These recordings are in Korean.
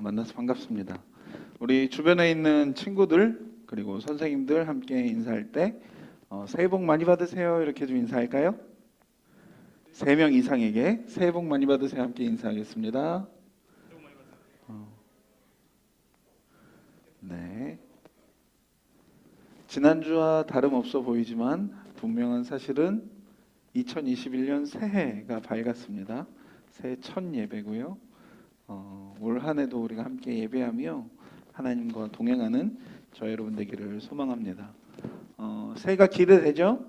만나서 반갑습니다. 우리 주변에 있는 친구들 그리고 선생님들 함께 인사할 때 새해 복 많이 받으세요 이렇게 좀 인사할까요? 3명 이상에게 새해 복 많이 받으세요 함께 인사하겠습니다. 네. 지난주와 다름없어 보이지만 분명한 사실은 2021년 새해가 밝았습니다. 새해 첫 예배고요. 올 한 해도 우리가 함께 예배하며 하나님과 동행하는 저 여러분 되기를 소망합니다. 새해가 기대되죠?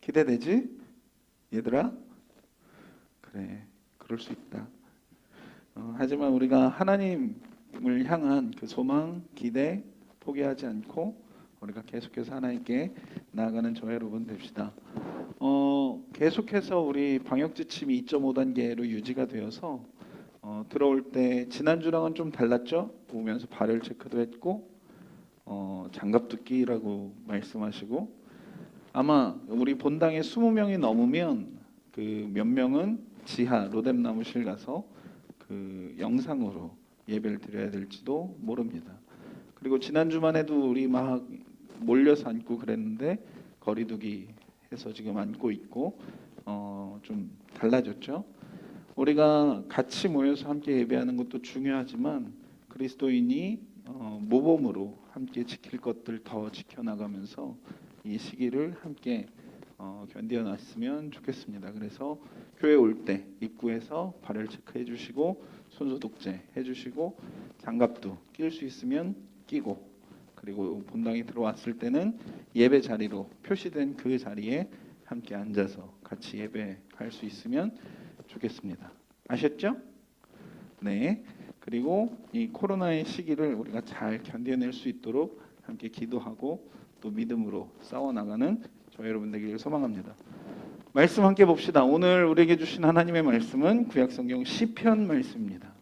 기대되지? 얘들아? 그래, 그럴 수 있다. 하지만 우리가 하나님을 향한 그 소망, 기대 포기하지 않고 우리가 계속해서 하나님께 나아가는 저 여러분 됩시다. 계속해서 우리 방역 지침이 2.5단계로 유지가 되어서 들어올 때 지난주랑은 좀 달랐죠? 오면서 발열 체크도 했고 장갑도 끼라고 말씀하시고 아마 우리 본당에 20명이 넘으면 그 몇 명은 지하 로뎀 나무실 가서 그 영상으로 예배를 드려야 될지도 모릅니다. 그리고 지난주만 해도 우리 막 몰려서 앉고 그랬는데 거리두기 해서 지금 앉고 있고 좀 달라졌죠. 우리가 같이 모여서 함께 예배하는 것도 중요하지만 그리스도인이 모범으로 함께 지킬 것들 더 지켜나가면서 이 시기를 함께 견뎌놨으면 좋겠습니다. 그래서 교회 올 때 입구에서 발열 체크해 주시고 손소독제 해주시고 장갑도 낄 수 있으면 끼고 그리고 본당에 들어왔을 때는 예배 자리로 표시된 그 자리에 함께 앉아서 같이 예배할 수 있으면 좋겠습니다. 아셨죠? 네. 그리고 이 코로나의 시기를 우리가 잘 견뎌낼 수 있도록 함께 기도하고 또 믿음으로 싸워나가는 저 여러분 되기를 소망합니다. 말씀 함께 봅시다. 오늘 우리에게 주신 하나님의 말씀은 구약성경 시편 말씀입니다.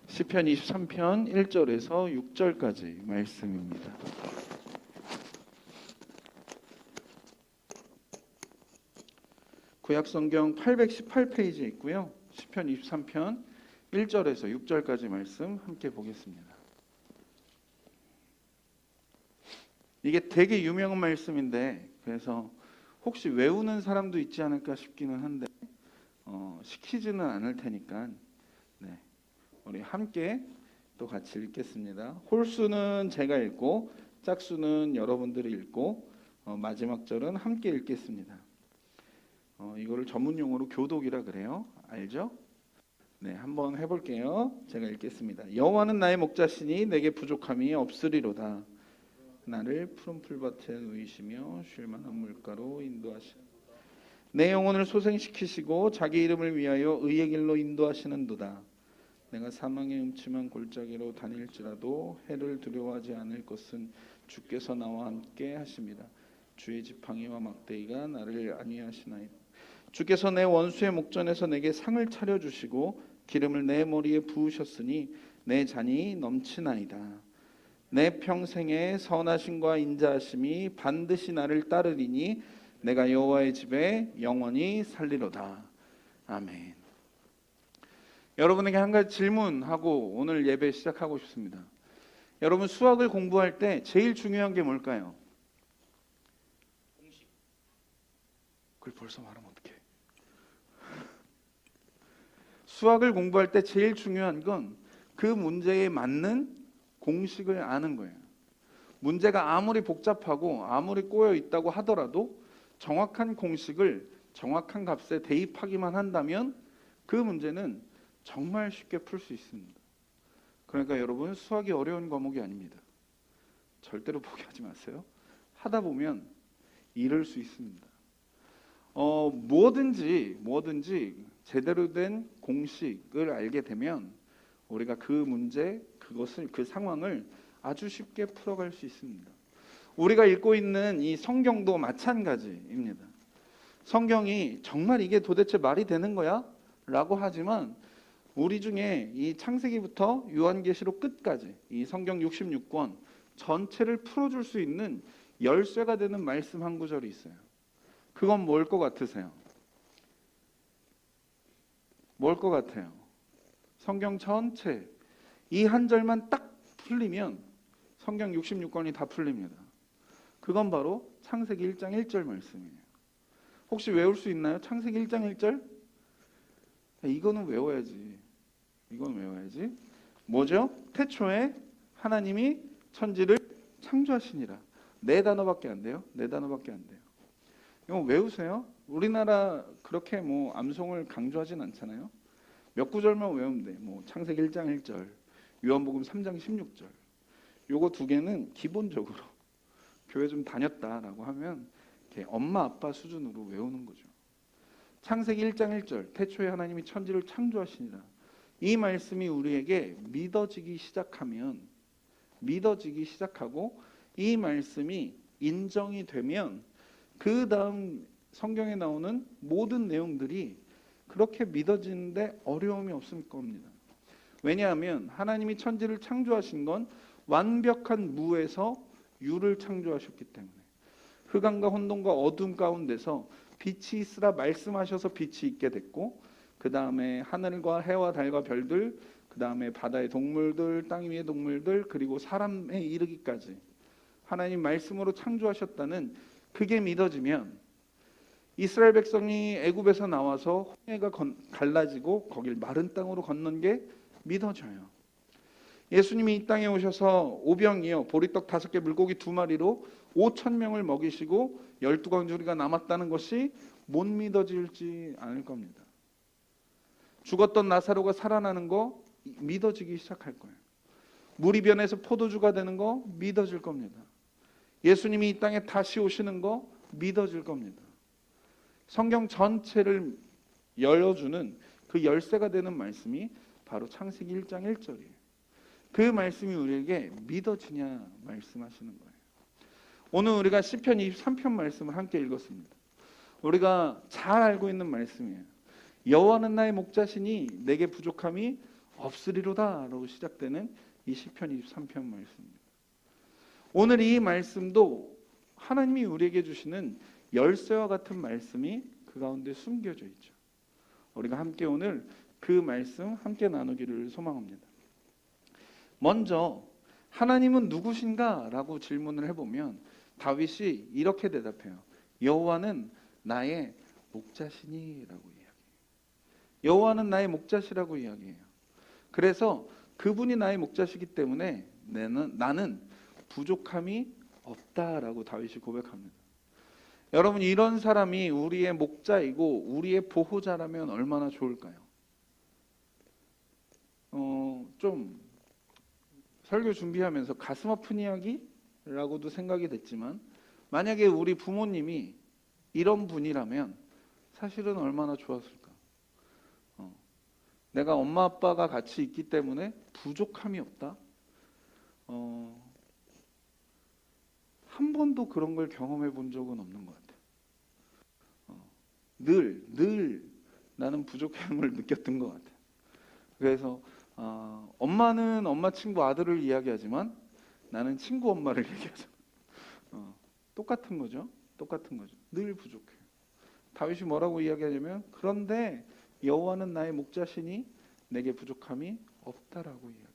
시편 23편 1절에서 6절까지 말씀입니다. 구약성경 818페이지에 있고요. 시편 23편 1절에서 6절까지 말씀 함께 보겠습니다. 이게 되게 유명한 말씀인데 그래서 혹시 외우는 사람도 있지 않을까 싶기는 한데 시키지는 않을 테니까 네, 우리 함께 또 같이 읽겠습니다. 홀수는 제가 읽고 짝수는 여러분들이 읽고 마지막 절은 함께 읽겠습니다. 이거를 전문 용어로 교독이라 그래요. 알죠? 네, 한번 해볼게요. 제가 읽겠습니다. 여호와는 나의 목자시니 내게 부족함이 없으리로다. 나를 푸른 풀밭에 누이시며 쉴 만한 물가로 인도하시는 내 영혼을 소생시키시고 자기 이름을 위하여 의의 길로 인도하시는도다. 내가 사망의 음침한 골짜기로 다닐지라도 해를 두려워하지 않을 것은 주께서 나와 함께 하십니다. 주의 지팡이와 막대기가 나를 안위하시나이다. 주께서 내 원수의 목전에서 내게 상을 차려주시고 기름을 내 머리에 부으셨으니 내 잔이 넘치나이다. 내 평생의 선하심과 인자하심이 반드시 나를 따르리니 내가 여호와의 집에 영원히 살리로다. 아멘. 여러분에게 한 가지 질문하고 오늘 예배 시작하고 싶습니다. 여러분 수학을 공부할 때 제일 중요한 게 뭘까요? 공식. 그걸 벌써 말하면 어떡해. 수학을 공부할 때 제일 중요한 건 그 문제에 맞는 공식을 아는 거예요. 문제가 아무리 복잡하고 아무리 꼬여 있다고 하더라도 정확한 공식을 정확한 값에 대입하기만 한다면 그 문제는 정말 쉽게 풀 수 있습니다. 그러니까 여러분 수학이 어려운 과목이 아닙니다. 절대로 포기하지 마세요. 하다 보면 이룰 수 있습니다. 뭐든지 제대로 된 공식을 알게 되면 우리가 그 문제, 그 상황을 아주 쉽게 풀어갈 수 있습니다. 우리가 읽고 있는 이 성경도 마찬가지입니다. 성경이 정말 이게 도대체 말이 되는 거야? 라고 하지만 우리 중에 이 창세기부터 요한계시록 끝까지 이 성경 66권 전체를 풀어줄 수 있는 열쇠가 되는 말씀 한 구절이 있어요. 그건 뭘 것 같으세요? 뭘 것 같아요? 성경 전체 이 한 절만 딱 풀리면 성경 66권이 다 풀립니다. 그건 바로 창세기 1장 1절 말씀이에요. 혹시 외울 수 있나요? 창세기 1장 1절? 이거는 외워야지. 이건 외워야지. 뭐죠? 태초에 하나님이 천지를 창조하시니라. 네 단어밖에 안 돼요. 네 단어밖에 안 돼요. 이거 외우세요. 우리나라 그렇게 뭐 암송을 강조하진 않잖아요. 몇 구절만 외우면 돼. 뭐 창세기 1장 1절, 요한복음 3장 16절. 요거 두 개는 기본적으로 교회 좀 다녔다라고 하면 이렇게 엄마 아빠 수준으로 외우는 거죠. 창세기 1장 1절, 태초에 하나님이 천지를 창조하시니라. 이 말씀이 우리에게 믿어지기 시작하고 이 말씀이 인정이 되면 그 다음 성경에 나오는 모든 내용들이 그렇게 믿어지는데 어려움이 없을 겁니다. 왜냐하면 하나님이 천지를 창조하신 건 완벽한 무에서 유를 창조하셨기 때문에 흑암과 혼돈과 어둠 가운데서 빛이 있으라 말씀하셔서 빛이 있게 됐고, 그 다음에 하늘과 해와 달과 별들, 그 다음에 바다의 동물들, 땅 위의 동물들, 그리고 사람에 이르기까지 하나님 말씀으로 창조하셨다는 그게 믿어지면 이스라엘 백성이 애굽에서 나와서 홍해가 갈라지고 거길 마른 땅으로 건넌 게 믿어져요. 예수님이 이 땅에 오셔서 오병이어 보리떡 5개 물고기 2마리로 5,000명을 먹이시고 12광주리가 남았다는 것이 못 믿어질지 않을 겁니다. 죽었던 나사로가 살아나는 거 믿어지기 시작할 거예요. 물이 변해서 포도주가 되는 거 믿어질 겁니다. 예수님이 이 땅에 다시 오시는 거 믿어질 겁니다. 성경 전체를 열어주는 그 열쇠가 되는 말씀이 바로 창세기 1장 1절이에요. 그 말씀이 우리에게 믿어지냐 말씀하시는 거예요. 오늘 우리가 시편 23편 말씀을 함께 읽었습니다. 우리가 잘 알고 있는 말씀이에요. 여호와는 나의 목자시니 내게 부족함이 없으리로다 라고 시작되는 이 시편 23편 말씀입니다. 오늘 이 말씀도 하나님이 우리에게 주시는 열쇠와 같은 말씀이 그 가운데 숨겨져 있죠. 우리가 함께 오늘 그 말씀 함께 나누기를 소망합니다. 먼저 하나님은 누구신가? 라고 질문을 해보면 다윗이 이렇게 대답해요. 여호와는 나의 목자시니 라고 이야기해요. 여호와는 나의 목자시라고 이야기해요. 그래서 그분이 나의 목자시기 때문에 나는 부족함이 없다라고 다윗이 고백합니다. 여러분, 이런 사람이 우리의 목자이고 우리의 보호자라면 얼마나 좋을까요? 좀 설교 준비하면서 가슴 아픈 이야기라고도 생각이 됐지만, 만약에 우리 부모님이 이런 분이라면 사실은 얼마나 좋았을까? 내가 엄마 아빠가 같이 있기 때문에 부족함이 없다? 한 번도 그런 걸 경험해 본 적은 없는 것 같아요. 늘 나는 부족함을 느꼈던 것 같아요. 그래서 엄마는 엄마 친구 아들을 이야기하지만 나는 친구 엄마를 얘기하잖아. 똑같은 거죠. 늘 부족해요. 다윗이 뭐라고 이야기하냐면, 그런데 여호와는 나의 목자시니 내게 부족함이 없다라고 이야기해요.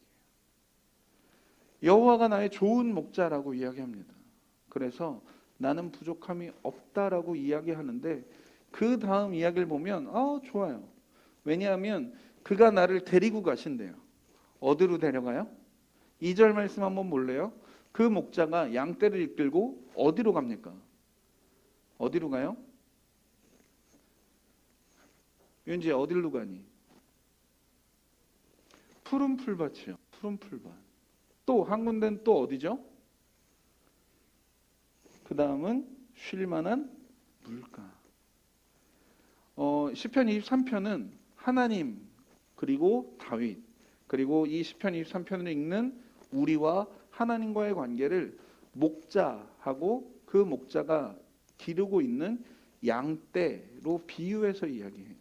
여호와가 나의 좋은 목자라고 이야기합니다. 그래서 나는 부족함이 없다라고 이야기하는데 그 다음 이야기를 보면 좋아요. 왜냐하면 그가 나를 데리고 가신대요. 어디로 데려가요? 2절 말씀 한번 볼래요? 그 목자가 양떼를 이끌고 어디로 갑니까? 어디로 가요? 윤지 어디로 가니? 푸른 풀밭이요. 푸른 풀밭. 또 한 군데는 또 어디죠? 그 다음은 쉴만한 물가. 시편 23편은 하나님, 그리고 다윗, 그리고 이 시편 23편을 읽는 우리와 하나님과의 관계를 목자하고 그 목자가 기르고 있는 양떼로 비유해서 이야기해요.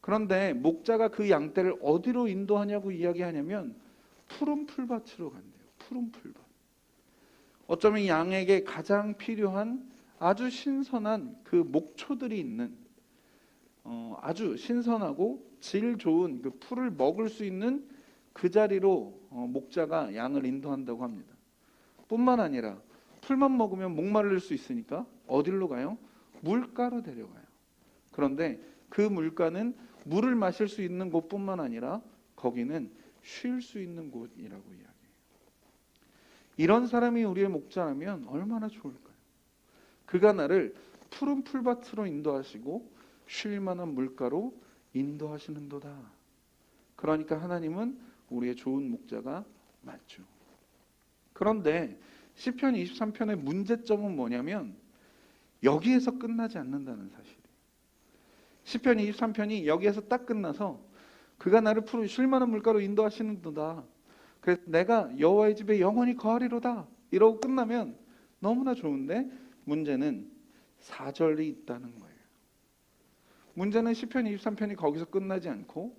그런데 목자가 그 양떼를 어디로 인도하냐고 이야기하냐면 푸른 풀밭으로 간대요. 푸른 풀밭. 어쩌면 양에게 가장 필요한 아주 신선한 그 목초들이 있는 아주 신선하고 질 좋은 그 풀을 먹을 수 있는 그 자리로 목자가 양을 인도한다고 합니다. 뿐만 아니라 풀만 먹으면 목마를 수 있으니까 어디로 가요? 물가로 데려가요. 그런데 그 물가는 물을 마실 수 있는 곳뿐만 아니라 거기는 쉴 수 있는 곳이라고 이야기해요. 이런 사람이 우리의 목자라면 얼마나 좋을까요? 그가 나를 푸른 풀밭으로 인도하시고 쉴 만한 물가로 인도하시는도다. 그러니까 하나님은 우리의 좋은 목자가 맞죠. 그런데 시편 23편의 문제점은 뭐냐면 여기에서 끝나지 않는다는 사실이에요. 시편 23편이 여기에서 딱 끝나서 그가 나를 푸른 쉴 만한 물가로 인도하시는도다. 그래서 내가 여호와의 집에 영원히 거하리로다. 이러고 끝나면 너무나 좋은데 문제는 4절이 있다는 거예요. 문제는 시편 23편이 거기서 끝나지 않고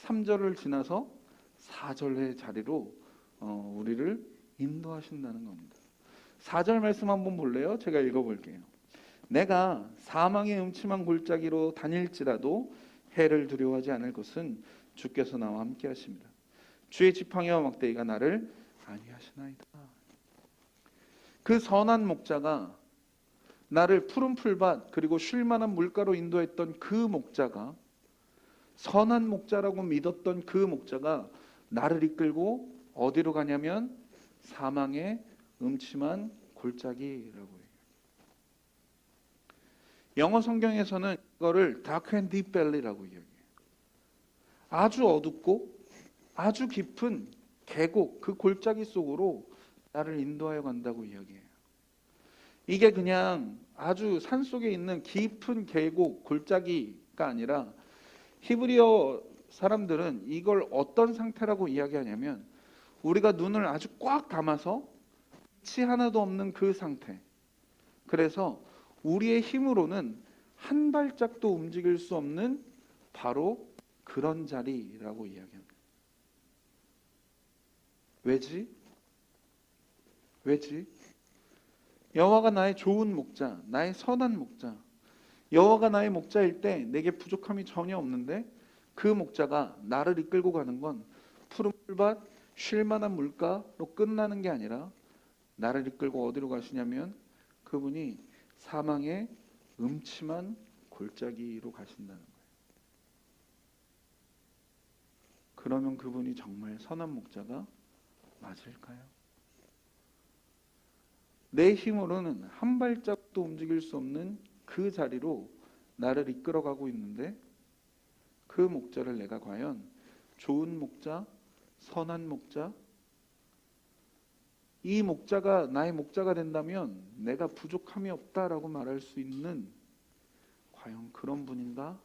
3절을 지나서 4절의 자리로 우리를 인도하신다는 겁니다. 4절 말씀 한번 볼래요? 제가 읽어볼게요. 내가 사망의 음침한 골짜기로 다닐지라도 해를 두려워하지 않을 것은 주께서 나와 함께 하십니다. 주의 지팡이와 막대기가 나를 안위하시나이다. 그 선한 목자가 나를 푸른 풀밭 그리고 쉴 만한 물가로 인도했던 그 목자가, 선한 목자라고 믿었던 그 목자가 나를 이끌고 어디로 가냐면 사망의 음침한 골짜기라고 해요. 영어 성경에서는 이거를 Dark and Deep Valley라고 이야기해요. 아주 어둡고 아주 깊은 계곡, 그 골짜기 속으로 나를 인도하여 간다고 이야기해요. 이게 그냥 아주 산속에 있는 깊은 계곡, 골짜기가 아니라 히브리어 사람들은 이걸 어떤 상태라고 이야기하냐면 우리가 눈을 아주 꽉 감아서 빛이 하나도 없는 그 상태. 그래서 우리의 힘으로는 한 발짝도 움직일 수 없는 바로 그런 자리라고 이야기합니다. 왜지? 여호와가 나의 좋은 목자, 나의 선한 목자. 여호와가 나의 목자일 때 내게 부족함이 전혀 없는데 그 목자가 나를 이끌고 가는 건 푸른 풀밭, 쉴 만한 물가로 끝나는 게 아니라 나를 이끌고 어디로 가시냐면 그분이 사망의 음침한 골짜기로 가신다는 거예요. 그러면 그분이 정말 선한 목자가 맞을까요? 내 힘으로는 한 발짝도 움직일 수 없는 그 자리로 나를 이끌어가고 있는데 그 목자를 내가 과연 좋은 목자, 선한 목자, 이 목자가 나의 목자가 된다면 내가 부족함이 없다라고 말할 수 있는 과연 그런 분인가?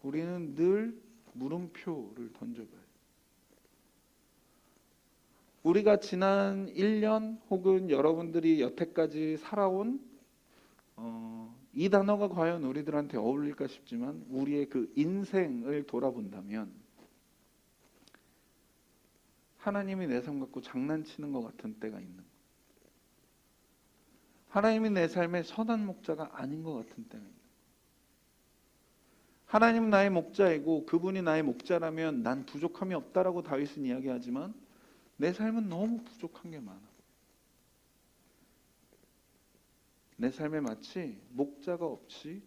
우리는 늘 물음표를 던져봐요. 우리가 지난 1년 혹은 여러분들이 여태까지 살아온 이 단어가 과연 우리들한테 어울릴까 싶지만 우리의 그 인생을 돌아본다면 하나님이 내 삶 갖고 장난치는 것 같은 때가 있는 거예요. 하나님이 내 삶의 선한 목자가 아닌 것 같은 때가 있는 거예요. 하나님은 나의 목자이고 그분이 나의 목자라면 난 부족함이 없다라고 다윗은 이야기하지만 내 삶은 너무 부족한 게 많아. 내 삶에 마치 목자가 없이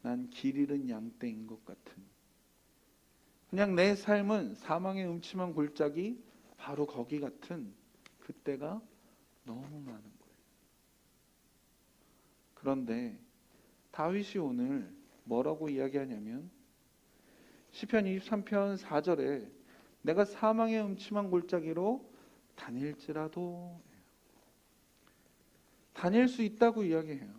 난 길 잃은 양떼인 것 같은, 그냥 내 삶은 사망의 음침한 골짜기 바로 거기 같은 그때가 너무 많은 거예요. 그런데 다윗이 오늘 뭐라고 이야기하냐면 시편 23편 4절에 내가 사망의 음침한 골짜기로 다닐지라도, 다닐 수 있다고 이야기해요.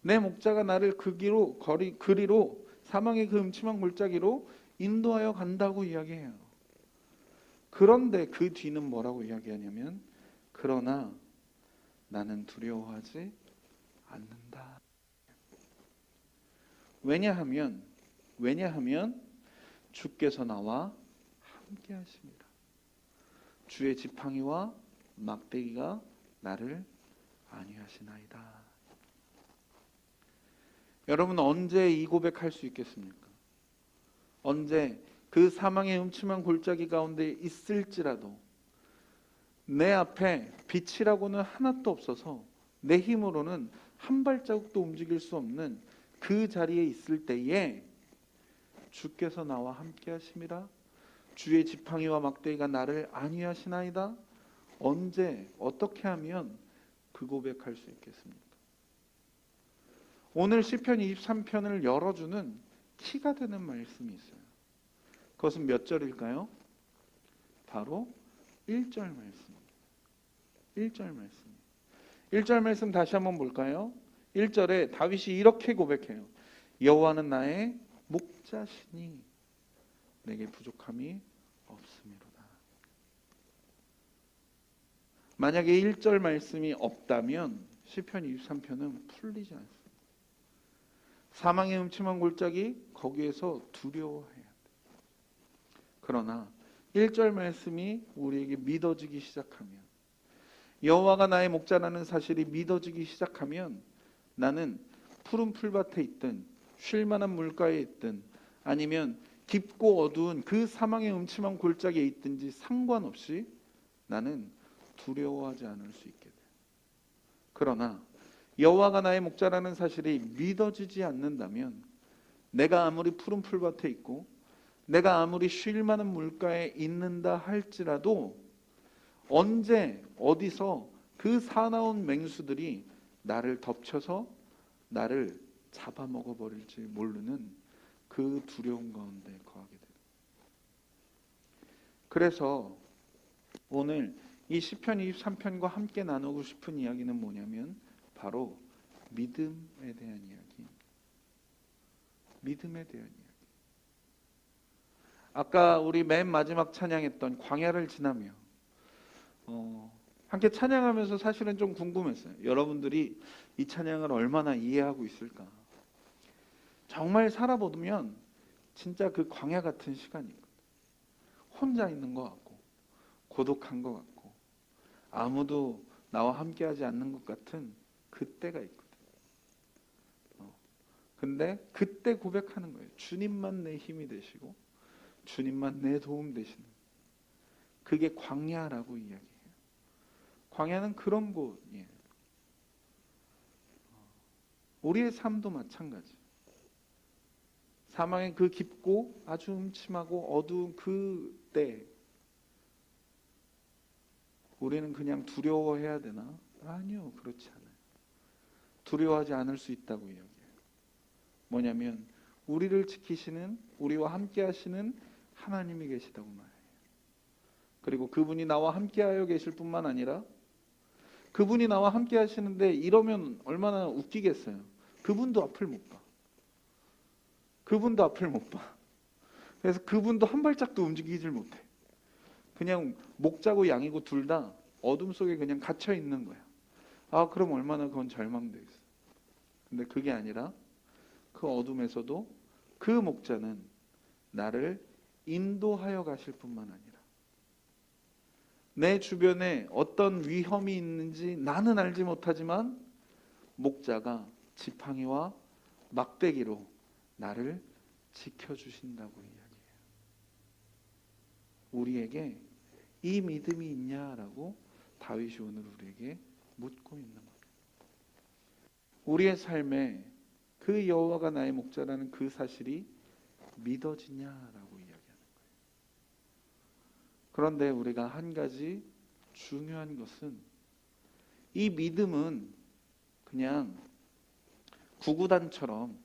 내 목자가 나를 그리로 사망의 그 음침한 골짜기로 인도하여 간다고 이야기해요. 그런데 그 뒤는 뭐라고 이야기하냐면 그러나 나는 두려워하지 않는다. 왜냐하면 주께서 나와 함께 하십니다. 주의 지팡이와 막대기가 나를 안위하시나이다. 여러분 언제 이 고백할 수 있겠습니까? 언제 그 사망의 음침한 골짜기 가운데 있을지라도 내 앞에 빛이라고는 하나도 없어서 내 힘으로는 한 발자국도 움직일 수 없는 그 자리에 있을 때에 주께서 나와 함께 하심이라 주의 지팡이와 막대기가 나를 안위하시나이다. 언제 어떻게 하면 그 고백할 수 있겠습니까? 오늘 시편 23편을 열어주는 키가 되는 말씀이 있어요. 그것은 몇 절일까요? 바로 1절 말씀입니다. 1절 말씀. 1절 말씀 다시 한번 볼까요? 1절에 다윗이 이렇게 고백해요. 여호와는 나의 목자시니 내게 부족함이 없음이로다. 만약에 1절 말씀이 없다면 시편 23편은 풀리지 않습니다. 사망의 음침한 골짜기 거기에서 두려워해야 돼. 그러나 1절 말씀이 우리에게 믿어지기 시작하면 여호와가 나의 목자라는 사실이 믿어지기 시작하면 나는 푸른 풀밭에 있든 쉴만한 물가에 있든 아니면 깊고 어두운 그 사망의 음침한 골짜기에 있든지 상관없이 나는 두려워하지 않을 수 있게 돼. 그러나 여호와가 나의 목자라는 사실이 믿어지지 않는다면 내가 아무리 푸른 풀밭에 있고 내가 아무리 쉴 만한 물가에 있는다 할지라도 언제 어디서 그 사나운 맹수들이 나를 덮쳐서 나를 잡아먹어 버릴지 모르는 그 두려움 가운데 거하게 됩니다. 그래서 오늘 이 시편 23편과 함께 나누고 싶은 이야기는 뭐냐면 바로 믿음에 대한 이야기. 믿음에 대한 이야기. 아까 우리 맨 마지막 찬양했던 광야를 지나며 함께 찬양하면서 사실은 좀 궁금했어요. 여러분들이 이 찬양을 얼마나 이해하고 있을까? 정말 살아보면 진짜 그 광야 같은 시간이 있거든. 혼자 있는 것 같고 고독한 것 같고 아무도 나와 함께하지 않는 것 같은 그때가 있거든. 근데 그때 고백하는 거예요. 주님만 내 힘이 되시고 주님만 내 도움 되시는. 그게 광야라고 이야기해요. 광야는 그런 곳이에요. 우리의 삶도 마찬가지. 사망의 그 깊고 아주 음침하고 어두운 그때 우리는 그냥 두려워해야 되나? 아니요, 그렇지 않아요. 두려워하지 않을 수 있다고 이야기해요. 뭐냐면 우리를 지키시는, 우리와 함께 하시는 하나님이 계시다고 말해요. 그리고 그분이 나와 함께하여 계실 뿐만 아니라 그분이 나와 함께 하시는데 이러면 얼마나 웃기겠어요. 그분도 앞을 못 봐. 그분도 앞을 못 봐. 그래서 그분도 한 발짝도 움직이질 못해. 그냥 목자고 양이고 둘 다 어둠 속에 그냥 갇혀 있는 거야. 아, 그럼 얼마나 그건 절망되겠어. 근데 그게 아니라 그 어둠에서도 그 목자는 나를 인도하여 가실 뿐만 아니라 내 주변에 어떤 위험이 있는지 나는 알지 못하지만 목자가 지팡이와 막대기로 나를 지켜주신다고 이야기해요. 우리에게 이 믿음이 있냐라고 다윗이 오늘 우리에게 묻고 있는 겁니다. 우리의 삶에 그 여호와가 나의 목자라는 그 사실이 믿어지냐라고 이야기하는 거예요. 그런데 우리가 한 가지 중요한 것은 이 믿음은 그냥 구구단처럼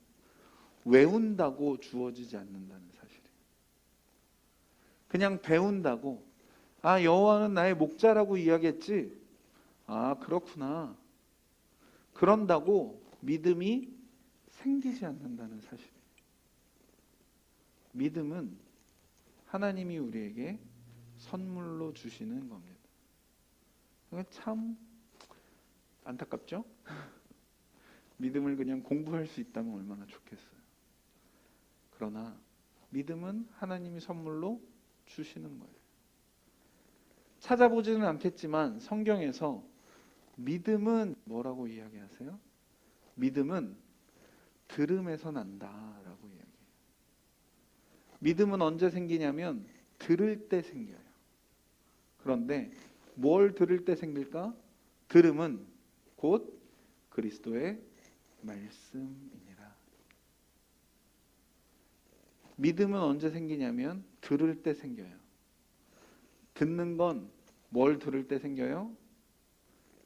외운다고 주어지지 않는다는 사실이에요. 그냥 배운다고 아, 여호와는 나의 목자라고 이야기했지. 아, 그렇구나. 그런다고 믿음이 생기지 않는다는 사실이에요. 믿음은 하나님이 우리에게 선물로 주시는 겁니다. 참 안타깝죠? 믿음을 그냥 공부할 수 있다면 얼마나 좋겠어요. 그러나 믿음은 하나님이 선물로 주시는 거예요. 찾아보지는 않겠지만 성경에서 믿음은 뭐라고 이야기하세요? 믿음은 들음에서 난다라고 이야기해요. 믿음은 언제 생기냐면 들을 때 생겨요. 그런데 뭘 들을 때 생길까? 들음은 곧 그리스도의 말씀이니라. 믿음은 언제 생기냐면 들을 때 생겨요. 듣는 건 뭘 들을 때 생겨요?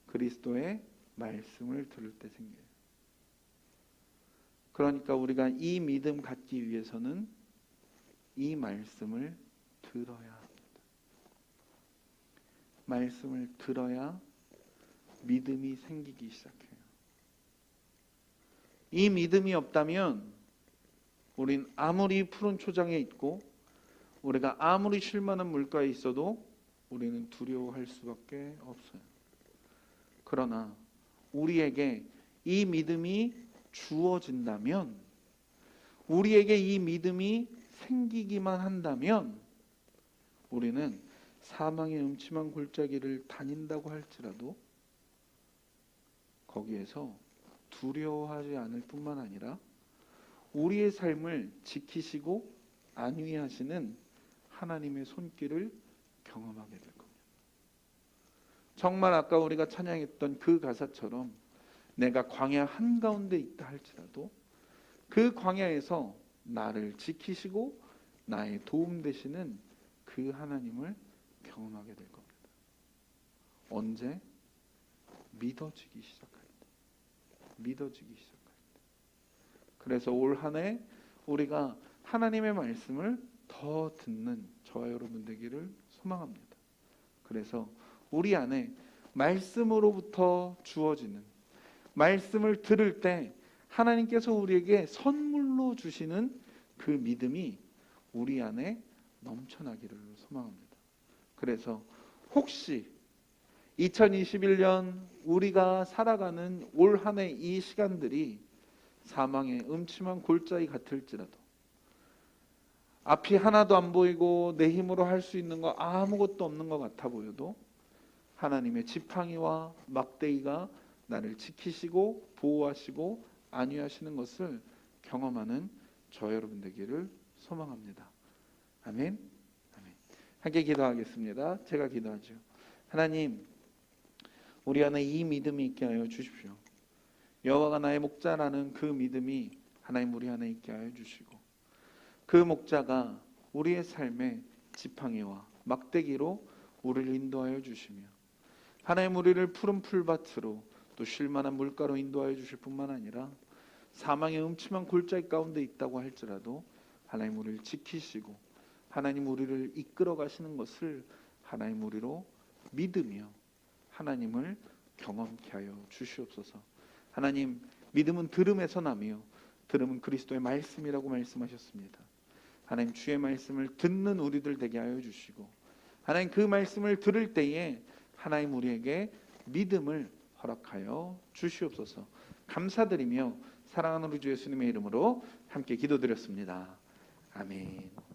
그리스도의 말씀을 들을 때 생겨요. 그러니까 우리가 이 믿음 갖기 위해서는 이 말씀을 들어야 합니다. 말씀을 들어야 믿음이 생기기 시작해요. 이 믿음이 없다면 우린 아무리 푸른 초장에 있고 우리가 아무리 쉴만한 물가에 있어도 우리는 두려워할 수밖에 없어요. 그러나 우리에게 이 믿음이 주어진다면, 우리에게 이 믿음이 생기기만 한다면 우리는 사망의 음침한 골짜기를 다닌다고 할지라도 거기에서 두려워하지 않을 뿐만 아니라 우리의 삶을 지키시고 안위하시는 하나님의 손길을 경험하게 될 겁니다. 정말 아까 우리가 찬양했던 그 가사처럼 내가 광야 한가운데 있다 할지라도 그 광야에서 나를 지키시고 나의 도움 되시는 그 하나님을 경험하게 될 겁니다. 언제? 믿어지기 시작할 때. 믿어지기 시작할 때. 그래서 올 한 해 우리가 하나님의 말씀을 더 듣는 저와 여러분 되기를 소망합니다. 그래서 우리 안에 말씀으로부터 주어지는, 말씀을 들을 때 하나님께서 우리에게 선물로 주시는 그 믿음이 우리 안에 넘쳐나기를 소망합니다. 그래서 혹시 2021년 우리가 살아가는 올 한 해 이 시간들이 사망의 음침한 골짜기 같을지라도, 앞이 하나도 안 보이고 내 힘으로 할 수 있는 거 아무것도 없는 것 같아 보여도 하나님의 지팡이와 막대기가 나를 지키시고 보호하시고 안위하시는 것을 경험하는 저 여러분 되기를 소망합니다. 아멘. 아멘. 함께 기도하겠습니다. 제가 기도하죠. 하나님, 우리 안에 이 믿음이 있게 하여 주십시오. 여호와가 나의 목자라는 그 믿음이 하나님 우리 안에 있게 하여 주시고, 그 목자가 우리의 삶에 지팡이와 막대기로 우리를 인도하여 주시며, 하나님 우리를 푸른 풀밭으로 또 쉴만한 물가로 인도하여 주실 뿐만 아니라 사망의 음침한 골짜기 가운데 있다고 할지라도 하나님 우리를 지키시고 하나님 우리를 이끌어 가시는 것을 하나님 우리로 믿으며 하나님을 경험케 하여 주시옵소서. 하나님, 믿음은 들음에서 나며 들음은 그리스도의 말씀이라고 말씀하셨습니다. 하나님, 주의 말씀을 듣는 우리들 되게 하여 주시고, 하나님 그 말씀을 들을 때에 하나님 우리에게 믿음을 허락하여 주시옵소서. 감사드리며 사랑하는 우리 주 예수님의 이름으로 함께 기도드렸습니다. 아멘.